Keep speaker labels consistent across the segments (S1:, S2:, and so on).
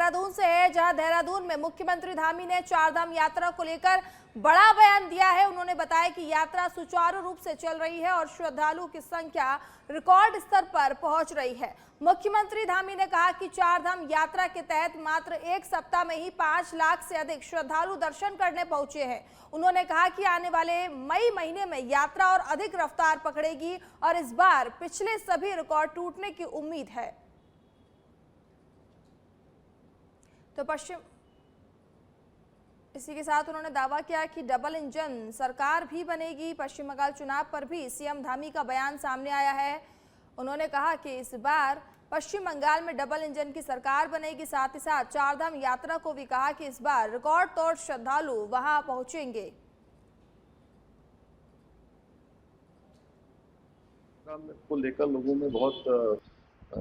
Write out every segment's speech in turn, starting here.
S1: देहरादून से है, जहां देहरादून में मुख्यमंत्री धामी ने चारधाम यात्रा को लेकर बड़ा बयान दिया है। उन्होंने बताया कि यात्रा सुचारू रूप से चल रही है और श्रद्धालुओं की संख्या रिकॉर्ड स्तर पर पहुंच रही है। मुख्यमंत्री धामी ने कहा कि चारधाम यात्रा के तहत मात्र एक सप्ताह में ही 5 लाख से अधिक श्रद्धालु दर्शन करने पहुंचे हैं। उन्होंने कहा कि आने वाले मई महीने में यात्रा और अधिक रफ्तार पकड़ेगी और इस बार पिछले सभी रिकॉर्ड टूटने की उम्मीद है। तो इसी के साथ उन्होंने दावा किया कि डबल इंजन सरकार भी बनेगी। पश्चिम बंगाल चुनाव पर भी सीएम धामी का बयान सामने आया है। उन्होंने कहा कि इस बार पश्चिम बंगाल में डबल इंजन की सरकार बनेगी। साथ ही साथ चारधाम यात्रा को भी कहा कि इस बार रिकॉर्ड तोड़ श्रद्धालु वहां पहुंचेंगे।
S2: को लेकर लोगों में बहुत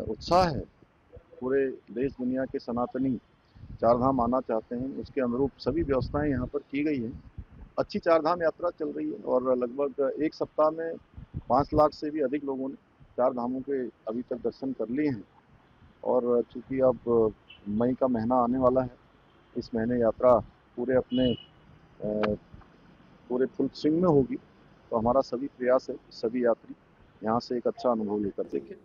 S2: उत्साह है। पूरे देश दुनिया के सनातनी चारधाम आना चाहते हैं, उसके अनुरूप सभी व्यवस्थाएं यहाँ पर की गई हैं। अच्छी चारधाम यात्रा चल रही है और लगभग एक सप्ताह में 5 लाख से भी अधिक लोगों ने चार धामों के अभी तक दर्शन कर लिए हैं। और चूंकि अब मई का महीना आने वाला है, इस महीने यात्रा पूरे फुल स्विंग में होगी, तो हमारा सभी प्रयास है सभी यात्री यहाँ से एक अच्छा अनुभव लेकर देखें।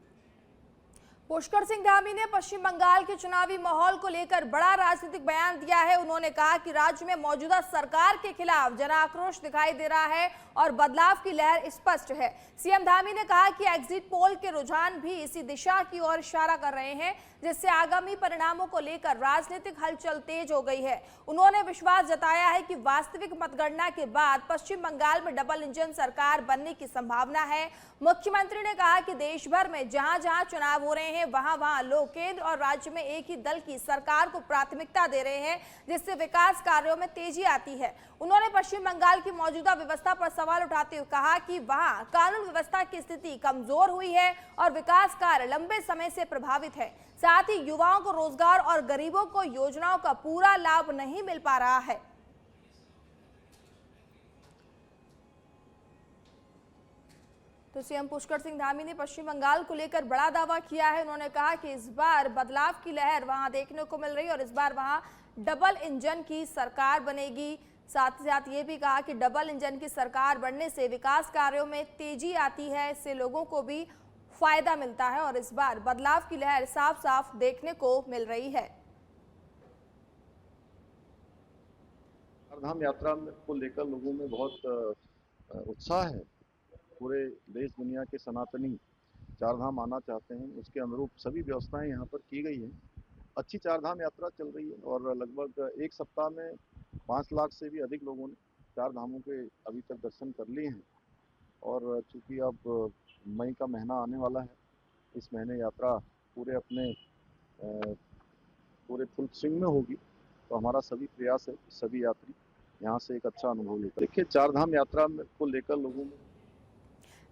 S1: पुष्कर सिंह धामी ने पश्चिम बंगाल के चुनावी माहौल को लेकर बड़ा राजनीतिक बयान दिया है। उन्होंने कहा कि राज्य में मौजूदा सरकार के खिलाफ जन आक्रोश दिखाई दे रहा है और बदलाव की लहर स्पष्ट है। सीएम धामी ने कहा कि एग्जिट पोल के रुझान भी इसी दिशा की ओर इशारा कर रहे हैं, जिससे आगामी परिणामों को लेकर राजनीतिक हलचल तेज हो गई है। उन्होंने विश्वास जताया है कि वास्तविक मतगणना के बाद पश्चिम बंगाल में डबल इंजन सरकार बनने की संभावना है। मुख्यमंत्री ने कहा कि देश भर में जहां जहां चुनाव हो रहे हैं, वहां लोग केंद्र और राज्य में एक ही दल की सरकार को प्राथमिकता दे रहे हैं, जिससे विकास कार्यों में तेजी आती है। उन्होंने पश्चिम बंगाल की मौजूदा व्यवस्था पर सवाल उठाते हुए कहा कि वहां कानून व्यवस्था की स्थिति कमजोर हुई है और विकास कार्य लंबे समय से प्रभावित है। साथ ही युवाओं को रोजगार और गरीबों को योजनाओं का पूरा लाभ नहीं मिल पा रहा है। तो सीएम पुष्कर सिंह धामी ने पश्चिम बंगाल को लेकर बड़ा दावा किया है। उन्होंने कहा कि इस बार बदलाव की लहर वहां देखने को मिल रही है और इस बार वहां डबल इंजन की सरकार बनेगी। साथ ही साथ ये भी कहा कि डबल इंजन की सरकार बनने से विकास कार्यों में तेजी आती है, इससे लोगों को भी फायदा मिलता है और इस बार बदलाव की लहर साफ साफ देखने को मिल रही है।
S2: चारधाम यात्रा को लेकर लोगों में बहुत उत्साह है। पूरे देश दुनिया के सनातनी चारधाम आना चाहते हैं, उसके अनुरूप सभी व्यवस्थाएं यहाँ पर की गई हैं। अच्छी चारधाम यात्रा चल रही है और लगभग एक सप्ताह में 5 लाख से भी अधिक लोगों ने चार धामों के अभी तक दर्शन कर लिए हैं। और चूंकि अब मई का महीना आने वाला है, इस महीने यात्रा पूरे फुल स्विंग में होगी, तो हमारा सभी प्रयास है सभी यात्री यहाँ से एक अच्छा अनुभव लेकर देखिए। चारधाम यात्रा को लेकर लोगों में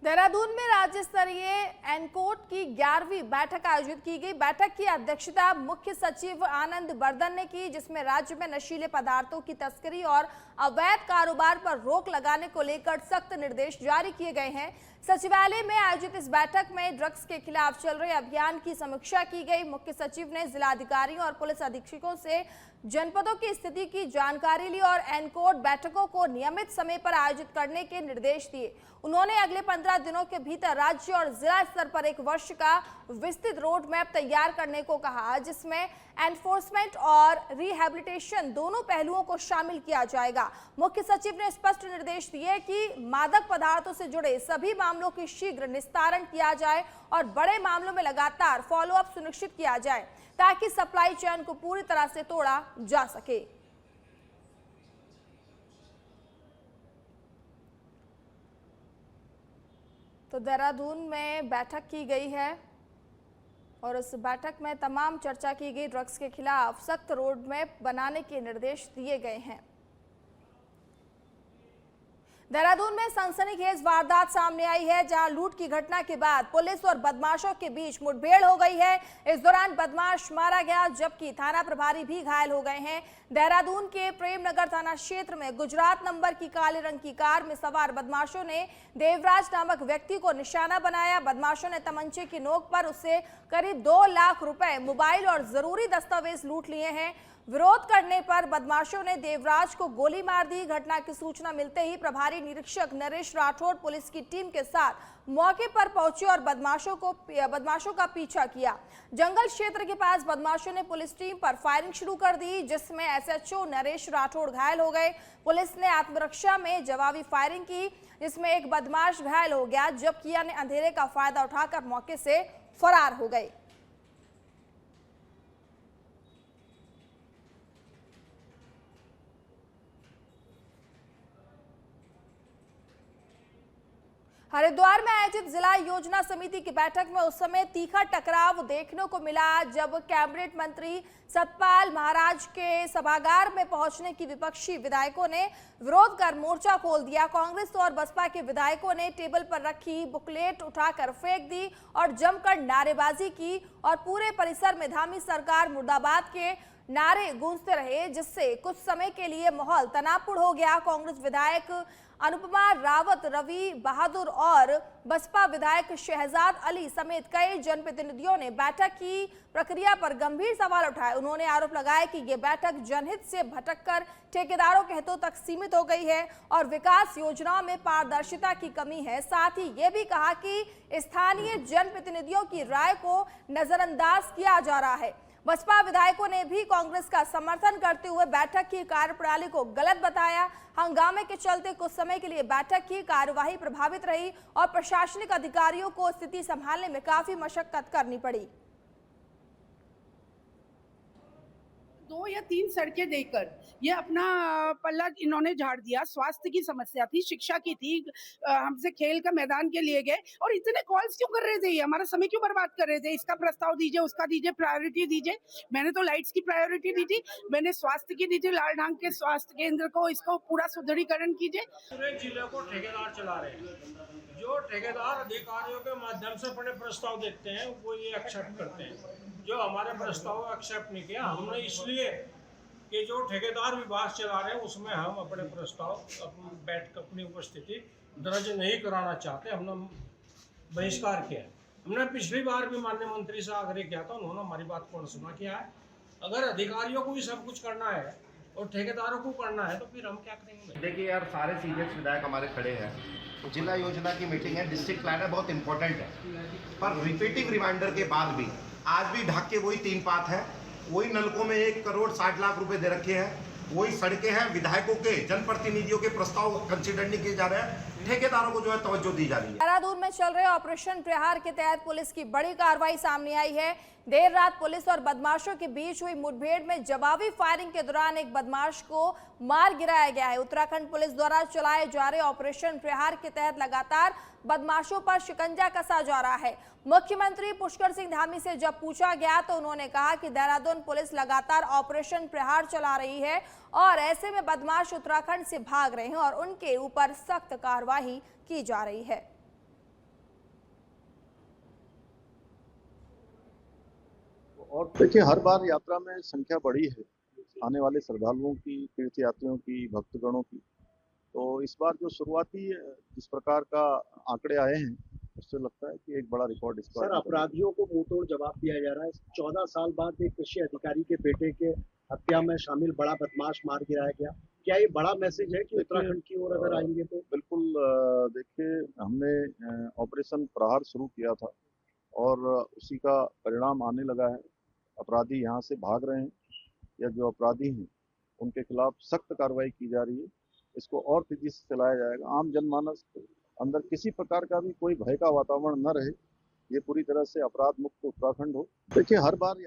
S1: देहरादून में राज्य स्तरीय एनकोट की 11वीं बैठक आयोजित की गई। बैठक की अध्यक्षता मुख्य सचिव आनंद बर्धन ने की, जिसमें राज्य में नशीले पदार्थों की तस्करी और अवैध कारोबार पर रोक लगाने को लेकर सख्त निर्देश जारी किए गए हैं। सचिवालय में आयोजित इस बैठक में ड्रग्स के खिलाफ चल रहे अभियान की समीक्षा की गई। मुख्य सचिव ने जिलाधिकारियों और पुलिस अधीक्षकों से जनपदों की स्थिति की जानकारी ली और एनकोट बैठकों को नियमित समय पर आयोजित करने के निर्देश दिए। उन्होंने अगले 15 दिनों के भीतर राज्य और जिला स्तर पर एक वर्ष का विस्तृत रोड मैप तैयार करने को कहा, जिसमें एनफोर्समेंट और रिहैबिलिटेशन दोनों पहलुओं को शामिल किया जाएगा। मुख्य सचिव ने स्पष्ट निर्देश दिए कि मादक पदार्थों से जुड़े सभी मामलों की शीघ्र निस्तारण किया जाए और बड़े मामलों में लगातार फॉलोअप सुनिश्चित किया जाए, ताकि सप्लाई चेन को पूरी तरह से तोड़ा जा सके। तो देहरादून में बैठक की गई है और इस बैठक में तमाम चर्चा की गई। ड्रग्स के खिलाफ सख्त रोड मैप बनाने के निर्देश दिए गए हैं। देहरादून में सनसनीखेज वारदात सामने आई है, जहां लूट की घटना के बाद पुलिस और बदमाशों के बीच मुठभेड़ हो गई है। इस दौरान बदमाश मारा गया, जबकि थाना प्रभारी भी घायल हो गए हैं। देहरादून के प्रेमनगर थाना क्षेत्र में गुजरात नंबर की काले रंग की कार में सवार बदमाशों ने देवराज नामक व्यक्ति को निशाना बनाया। बदमाशों ने तमंचे की नोक पर उससे करीब 2 लाख रुपए, मोबाइल और जरूरी दस्तावेज लूट लिए हैं। विरोध करने पर बदमाशों ने देवराज को गोली मार दी। घटना की सूचना मिलते ही प्रभारी निरीक्षक नरेश राठौड़ पुलिस की टीम के साथ मौके पर पहुंचे और बदमाशों का पीछा किया। जंगल क्षेत्र के पास बदमाशों ने पुलिस टीम पर फायरिंग शुरू कर दी, जिसमें एसएचओ नरेश राठौड़ घायल हो गए। पुलिस ने आत्मरक्षा में जवाबी फायरिंग की, जिसमें एक बदमाश घायल हो गया, जबकि अन्य अंधेरे का फायदा उठाकर मौके से फरार हो गए। हरिद्वार में आयोजित जिला योजना समिति की बैठक में उस समय तीखा टकराव देखने को मिला, जब कैबिनेट मंत्री सतपाल महाराज के सभागार में पहुंचने की विपक्षी विधायकों ने विरोध कर मोर्चा खोल दिया। कांग्रेस और बसपा के विधायकों ने टेबल पर रखी बुकलेट उठाकर फेंक दी और जमकर नारेबाजी की और पूरे परिसर में धामी सरकार मुर्दाबाद के नारे गूंजते रहे, जिससे कुछ समय के लिए माहौल तनावपूर्ण हो गया। कांग्रेस विधायक अनुपमा रावत, रवि बहादुर और बसपा विधायक शहजाद अली समेत कई जनप्रतिनिधियों ने बैठक की प्रक्रिया पर गंभीर सवाल उठाए। उन्होंने आरोप लगाया कि ये बैठक जनहित से भटककर ठेकेदारों के हितों तक सीमित हो गई है और विकास योजनाओं में पारदर्शिता की कमी है। साथ ही ये भी कहा कि स्थानीय जनप्रतिनिधियों की राय को नजरअंदाज किया जा रहा है। बसपा विधायकों ने भी कांग्रेस का समर्थन करते हुए बैठक की कार्यप्रणाली को गलत बताया। हंगामे के चलते कुछ समय के लिए बैठक की कार्यवाही प्रभावित रही और प्रशासनिक अधिकारियों को स्थिति संभालने में काफी मशक्कत करनी पड़ी।
S3: 2 या 3 सड़कें देकर ये अपना पल्ला इन्होंने झाड़ दिया। स्वास्थ्य की समस्या थी, शिक्षा की थी, हमसे खेल का मैदान के लिए गए और इतने कॉल्स क्यों कर रहे थे? ये हमारा समय क्यों बर्बाद कर रहे थे? इसका प्रस्ताव दीजिए, उसका दीजिए, प्रायोरिटी दीजिए। मैंने तो लाइट्स की प्रायोरिटी दी थी, मैंने स्वास्थ्य की दी थी, लालढांग के स्वास्थ्य केंद्र को, इसको पूरा सुदृढ़ीकरण कीजिए।
S4: पूरे जिले को ठेकेदार चला रहे हैं, जो ठेकेदार अधिकारियों के माध्यम से अपने प्रस्ताव देते हैं वो ये एक्सेप्ट करते हैं। जो हमारे प्रस्ताव एक्सेप्ट नहीं किया हमने, इसलिए कि जो ठेकेदार विभाग चला रहे हैं उसमें हम अपने प्रस्ताव बैठ कर अपनी उपस्थिति दर्ज नहीं कराना चाहते, हमने बहिष्कार किया। हमने पिछली बार भी माननीय मंत्री से आग्रह किया था, उन्होंने हमारी बात को अनसुना किया है। अगर अधिकारियों को भी सब कुछ करना है और ठेकेदारों को करना है तो फिर हम क्या करेंगे?
S5: देखिए यार, सारे सीनियर विधायक हमारे खड़े हैं, जिला योजना की मीटिंग है, डिस्ट्रिक्ट प्लान है, बहुत इंपॉर्टेंट है, पर रिपीटिव रिमाइंडर के बाद भी आज भी ढाक के वही 3 बात है, वही नलकों में 1 करोड़ 60 लाख रुपए दे रखे हैं, वही सड़कें हैं, विधायकों के जनप्रतिनिधियों के प्रस्ताव कंसिडर नहीं किए जा रहे हैं, ठेकेदारों को जो है तवज्जो दी जा रही है।
S1: देहरादून में चल रहे ऑपरेशन प्रहार के तहत पुलिस की बड़ी कार्रवाई सामने आई है। देर रात पुलिस और बदमाशों के बीच हुई मुठभेड़ में जवाबी फायरिंग के दौरान एक बदमाश को मार गिराया गया है। उत्तराखंड पुलिस द्वारा चलाए जा रहे ऑपरेशन प्रहार के तहत लगातार बदमाशों पर शिकंजा कसा जा रहा है। मुख्यमंत्री पुष्कर सिंह धामी से जब पूछा गया तो उन्होंने कहा कि देहरादून पुलिस लगातार ऑपरेशन प्रहार चला रही है और ऐसे में बदमाश उत्तराखंड से भाग रहे हैं और उनके ऊपर सख्त कार्रवाई की जा रही है।
S2: और देखिए, हर बार यात्रा में संख्या बढ़ी है आने वाले श्रद्धालुओं की, तीर्थ यात्रियों की, भक्तगणों की। तो इस बार जो शुरुआती जिस प्रकार का आंकड़े आए हैं उससे लगता है कि एक बड़ा रिकॉर्ड इस बार।
S6: सर, अपराधियों को मुंहतोड़ जवाब दिया जा रहा है। 14 साल बाद एक कृषि अधिकारी के बेटे के हत्या में शामिल बड़ा बदमाश मार गिराया गया। क्या ये बड़ा मैसेज है कि उत्तराखंड की ओर अगर आएंगे तो?
S2: बिल्कुल। देखिए, हमने ऑपरेशन प्रहार शुरू किया था और उसी का परिणाम आने लगा है। अपराधी यहाँ से भाग रहे हैं या जो अपराधी हैं उनके खिलाफ सख्त कार्रवाई की जा रही है। इसको और तेजी से चलाया जाएगा। आम जनमानस अंदर किसी प्रकार का भी कोई भय का वातावरण न रहे, ये पूरी तरह से अपराध मुक्त उत्तराखंड हो। देखिए, हर बार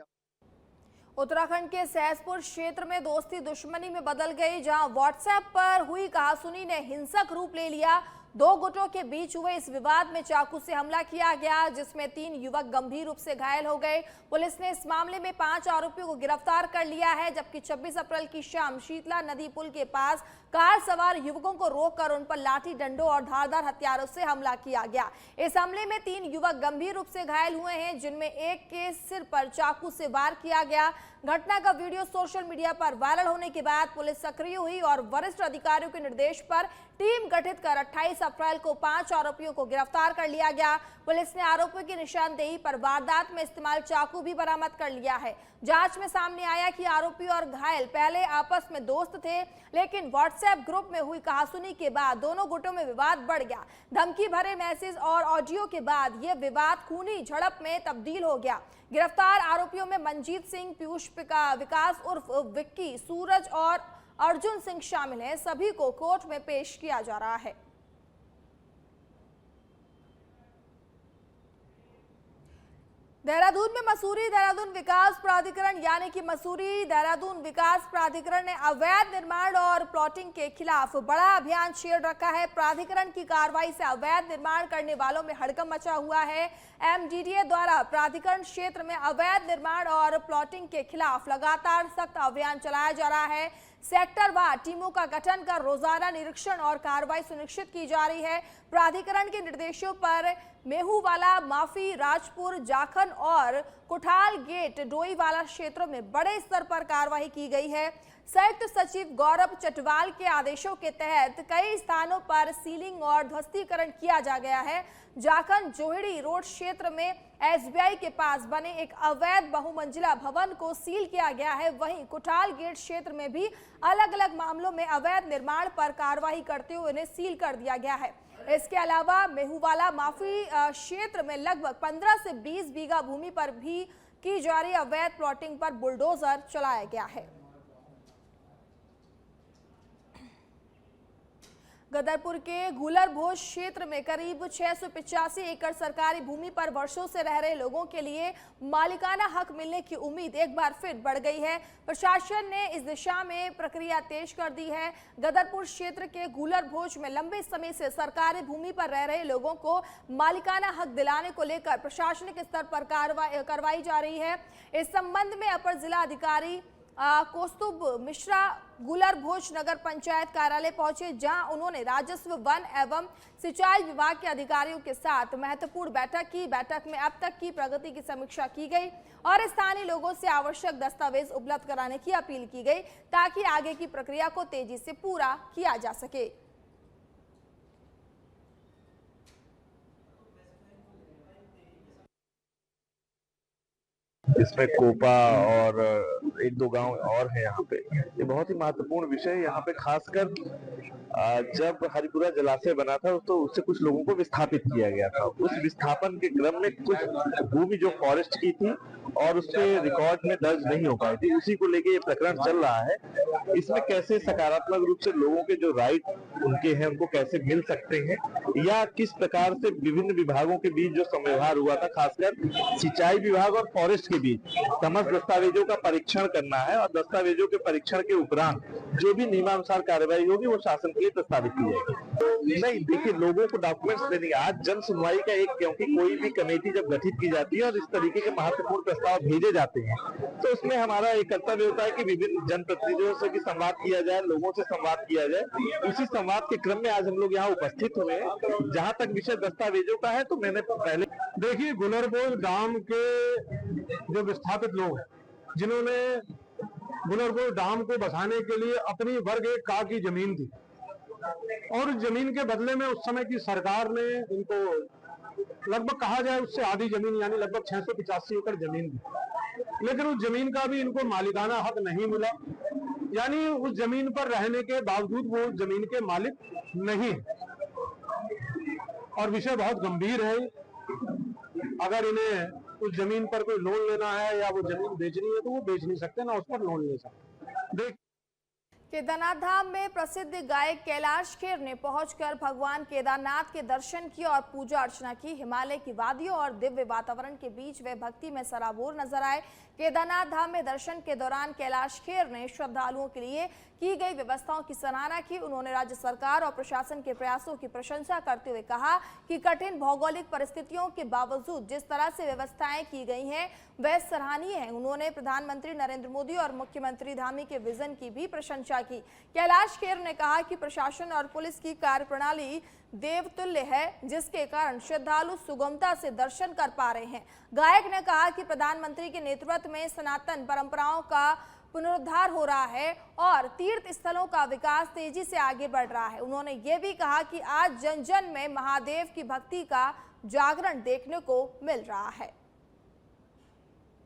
S1: उत्तराखंड के सहसपुर क्षेत्र में दोस्ती दुश्मनी में बदल गई, जहां व्हाट्सएप पर हुई कहासुनी ने हिंसक रूप ले लिया। दो गुटों के बीच हुए इस विवाद में चाकू से हमला किया गया, जिसमें 3 युवक गंभीर रूप से घायल हो गए। पुलिस ने इस मामले में 5 आरोपियों को गिरफ्तार कर लिया है, जबकि 26 अप्रैल की शाम शीतला नदी पुल के पास कार सवार युवकों को रोककर उन पर लाठी डंडों और धारदार हथियारों से हमला किया गया। इस हमले में 3 युवक गंभीर रूप से घायल हुए हैं, जिनमें एक के सिर पर चाकू से वार किया गया। घटना का वीडियो सोशल मीडिया पर वायरल होने के बाद पुलिस सक्रिय हुई और वरिष्ठ अधिकारियों के निर्देश पर टीम गठित कर 28 अप्रैल को 5 आरोपियों को गिरफ्तार कर लिया गया। पुलिस ने आरोपियों की निशानदेही पर वारदात में इस्तेमाल चाकू भी बरामद कर लिया है। जांच में सामने आया कि आरोपी और घायल पहले आपस में दोस्त थे, लेकिन व्हाट्सएप ग्रुप में हुई कहासुनी के बाद दोनों गुटों में विवाद बढ़ गया। धमकी भरे मैसेज और ऑडियो के बाद यह विवाद खूनी झड़प में तब्दील हो गया। गिरफ्तार आरोपियों में मनजीत सिंह, पीयूष विकास उर्फ विक्की, सूरज और अर्जुन सिंह शामिल हैं। सभी को कोर्ट में पेश किया जा रहा है। देहरादून में मसूरी देहरादून विकास प्राधिकरण यानी कि मसूरी देहरादून विकास प्राधिकरण ने अवैध निर्माण और प्लॉटिंग के खिलाफ बड़ा अभियान छेड़ रखा है। प्राधिकरण की कार्रवाई से अवैध निर्माण करने वालों में हड़कंप मचा हुआ है। एमडीडीए द्वारा प्राधिकरण क्षेत्र में अवैध निर्माण और प्लॉटिंग के खिलाफ लगातार सख्त अभियान चलाया जा रहा है। सेक्टरवार टीमों का गठन कर रोजाना निरीक्षण और कार्रवाई सुनिश्चित की जा रही है। प्राधिकरण के निर्देशों पर मेहूवाला, माफी, राजपुर, जाखन और कुठाल गेट, डोईवाला क्षेत्रों में बड़े स्तर पर कार्रवाई की गई है। संयुक्त सचिव गौरव चटवाल के आदेशों के तहत कई स्थानों पर सीलिंग और ध्वस्तीकरण किया जा गया है। जाखन जोहड़ी रोड क्षेत्र में एसबीआई के पास बने एक अवैध बहुमंजिला भवन को सील किया गया है। वहीं कुठाल गेट क्षेत्र में भी अलग अलग मामलों में अवैध निर्माण पर कार्रवाई करते हुए उन्हें सील कर दिया गया है। इसके अलावा मेहूवाला माफी क्षेत्र में लगभग 15 से 20 बीघा भूमि पर भी की जा रही अवैध प्लॉटिंग पर बुलडोजर चलाया गया है। गदरपुर के गुलर भोज क्षेत्र में करीब 685 एकड़ सरकारी भूमि पर वर्षों से रह रहे लोगों के लिए मालिकाना हक मिलने की उम्मीद एक बार फिर बढ़ गई है। प्रशासन ने इस दिशा में प्रक्रिया तेज कर दी है। गदरपुर क्षेत्र के गुलर भोज में लंबे समय से सरकारी भूमि पर रह रहे लोगों को मालिकाना हक दिलाने को लेकर प्रशासनिक स्तर पर कार्रवाई जा रही है। इस संबंध में अपर जिला अधिकारी कौस्तुभ मिश्रा गुलर भोज नगर पंचायत कार्यालय पहुंचे, जहां उन्होंने राजस्व, वन एवं सिंचाई विभाग के अधिकारियों के साथ महत्वपूर्ण बैठक की। बैठक में अब तक की प्रगति की समीक्षा की गई और स्थानीय लोगों से आवश्यक दस्तावेज उपलब्ध कराने की अपील की गई, ताकि आगे की प्रक्रिया को तेजी से पूरा किया जा सके।
S7: इसमें कोपा और 1-2 गांव और है यहाँ पे। ये बहुत ही महत्वपूर्ण विषय है। यहाँ पे खासकर जब हरिपुरा जलाशय बना था तो उससे कुछ लोगों को विस्थापित किया गया था। उस विस्थापन के क्रम में कुछ भूमि जो फॉरेस्ट की थी और उसके रिकॉर्ड में दर्ज नहीं हो पाई थी, उसी को लेके ये प्रकरण चल रहा है। इसमें कैसे सकारात्मक रूप से लोगों के जो राइट उनके हैं उनको कैसे मिल सकते हैं, या किस प्रकार से विभिन्न विभागों के बीच जो संव्यवहार हुआ था, खासकर सिंचाई विभाग और फॉरेस्ट के बीच समस्त दस्तावेजों का परीक्षण करना है और दस्तावेजों के परीक्षण के उपरांत जो भी नियमानुसार कार्रवाई होगी वो शासन के लिए प्रस्तावित की जाएगी। नहीं, देखिए, लोगों को डॉक्यूमेंट्स देने, आज जन सुनवाई का एक, क्योंकि कोई भी कमेटी जब गठित की जाती है और इस तरीके के महत्वपूर्ण प्रस्ताव भेजे जाते हैं तो उसमें हमारा एक कर्तव्य होता है कि विभिन्न जनप्रतिनिधियों से भी संवाद किया जाए, लोगों से संवाद किया जाए। इसी संवाद के क्रम में आज हम लोग यहाँ उपस्थित हुए हैं। जहाँ तक विषय दस्तावेजों का है तो मैंने पहले
S8: देखिए, गुलरभोज गांव के जो विस्थापित लोग हैं, जिन्होंने गुलरभोज डाम को बसाने के लिए अपनी वर्ग 1 का की जमीन थी और जमीन के बदले में उस समय की सरकार ने इनको लगभग कहा जाए उससे आधी जमीन यानी लगभग 685 एकड़ जमीन दी, लेकिन उस जमीन का भी इनको मालिकाना हक नहीं मिला, यानी उस जमीन पर रहने के बावजूद वो जमीन के मालिक नहीं। और विषय बहुत गंभीर है। अगर इन्हें उस जमीन पर कोई लोन लेना है या वो जमीन बेचनी है तो वो बेच नहीं सकते, ना उस पर लोन ले सकते।
S1: केदारनाथ धाम में प्रसिद्ध गायक कैलाश खेर ने पहुंचकर भगवान केदारनाथ के दर्शन किए और पूजा अर्चना की। हिमालय की वादियों और दिव्य वातावरण के बीच वे भक्ति में सराबोर नजर आए। केदारनाथ धाम में दर्शन के दौरान कैलाश खेर ने श्रद्धालुओं के लिए की गई व्यवस्थाओं की सराहना की। उन्होंने राज्य सरकार और प्रशासन के प्रयासों की प्रशंसा करते हुए कहा कि कठिन भौगोलिक परिस्थितियों के बावजूद जिस तरह से व्यवस्थाएं की गई हैं वह सराहनीय है। उन्होंने प्रधानमंत्री नरेंद्र मोदी और मुख्यमंत्री धामी के विजन की भी प्रशंसा की। कैलाश खेर ने कहा कि प्रशासन और पुलिस की कार्यप्रणाली देवतुल्य है, जिसके कारण श्रद्धालु सुगमता से दर्शन कर पा रहे हैं। गायक ने कहा कि प्रधानमंत्री के नेतृत्व में सनातन परंपराओं का पुनरुद्धार हो रहा है और तीर्थ स्थलों का विकास तेजी से आगे बढ़ रहा है। उन्होंने ये भी कहा कि आज जन जन में महादेव की भक्ति का जागरण देखने को मिल रहा है।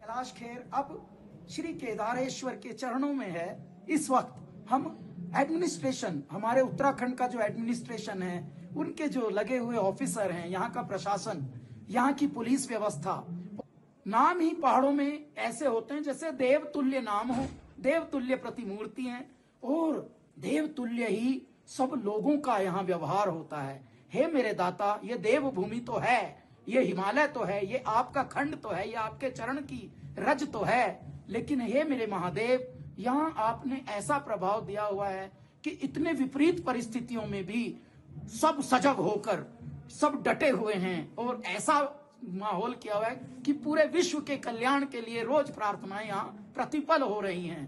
S9: कैलाश खेर अब श्री केदारेश्वर के चरणों में है। इस वक्त हम एडमिनिस्ट्रेशन, हमारे उत्तराखंड का जो एडमिनिस्ट्रेशन है, उनके जो लगे हुए ऑफिसर हैं, यहाँ का प्रशासन, यहाँ की पुलिस व्यवस्था, नाम ही पहाड़ों में ऐसे होते हैं जैसे देवतुल्य नाम हो, देवतुल्य प्रतिमूर्ति हैं और देवतुल्य ही सब लोगों का यहाँ व्यवहार होता है। हे मेरे दाता, ये देवभूमि तो है, ये हिमालय तो है, ये आपका खंड तो है, ये आपके चरण की रज तो है, लेकिन हे मेरे महादेव, यहाँ आपने ऐसा प्रभाव दिया हुआ है कि इतने विपरीत परिस्थितियों में भी सब सजग होकर सब डटे हुए हैं और ऐसा माहौल किया हुआ है कि पूरे विश्व के कल्याण के लिए रोज प्रार्थनाएं यहाँ प्रतिपल हो रही हैं।